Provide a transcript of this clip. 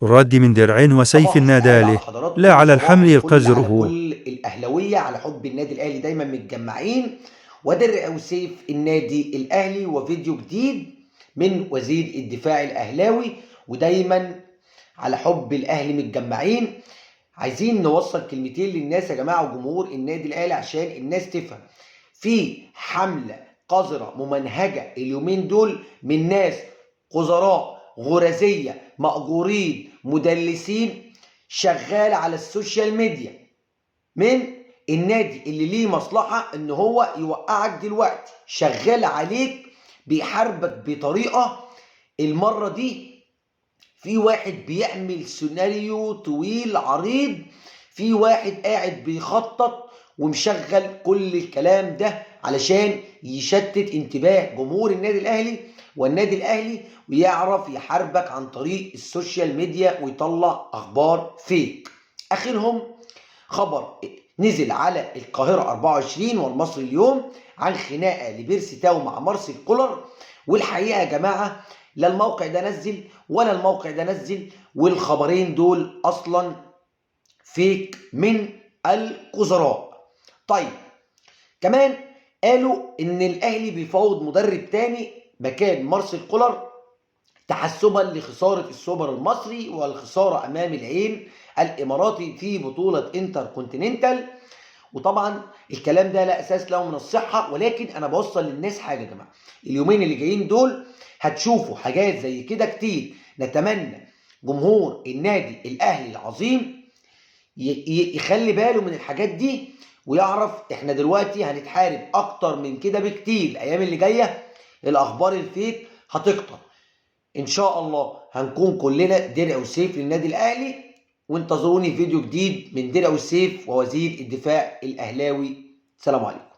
رد من درع وسيف صباح السعادة على ناداله، حضراتكم لا على وصباح الحمل الفل على قزره. كل الأهلاوية على حب النادي الأهلي دايما متجمعين ودرع وسيف النادي الأهلي وفيديو جديد من وزير الدفاع الأهلاوي ودايما على حب الأهلي متجمعين. عايزين نوصل كلمتين للناس يا جماعة وجمهور النادي الأهلي عشان الناس تفهم. في حملة قذرة ممنهجة اليومين دول من ناس قذراء غرزية مأجورين مدلسين شغال على السوشيال ميديا من النادي اللي ليه مصلحة ان هو يوقعك دلوقتي، شغال عليك بيحاربك بطريقة. المرة دي في واحد بيعمل سيناريو طويل عريض، في واحد قاعد بيخطط ومشغل كل الكلام ده علشان يشتت انتباه جمهور النادي الاهلي والنادي الاهلي ويعرف يحاربك عن طريق السوشيال ميديا ويطلع اخبار فيك. اخرهم خبر نزل على القاهرة 24 والمصري اليوم عن خناقة لبيرسي تاو مع مارسيل كولر، والحقيقة يا جماعة لا الموقع ده نزل ولا الموقع ده نزل، والخبرين دول اصلا فيك من القذراء. طيب كمان قالوا ان الاهلي بيفاوض مدرب تاني مكان مارسيل كولر تحسبا لخسارة السوبر المصري والخسارة امام العين الاماراتي في بطولة انتر كونتيننتال. وطبعا الكلام ده لا اساس له من الصحة، ولكن انا بوصل للناس حاجة يا جماعة، اليومين اللي جايين دول هتشوفوا حاجات زي كده كتير. نتمنى جمهور النادي الاهلي العظيم يخلي باله من الحاجات دي ويعرف احنا دلوقتي هنتحارب اكتر من كده بكتير. الايام اللي جايه الاخبار الفيك هتكتر، ان شاء الله هنكون كلنا درع وسيف للنادي الاهلي. وانتظروني فيديو جديد من درع وسيف ووزير الدفاع الاهلاوي. سلام عليكم.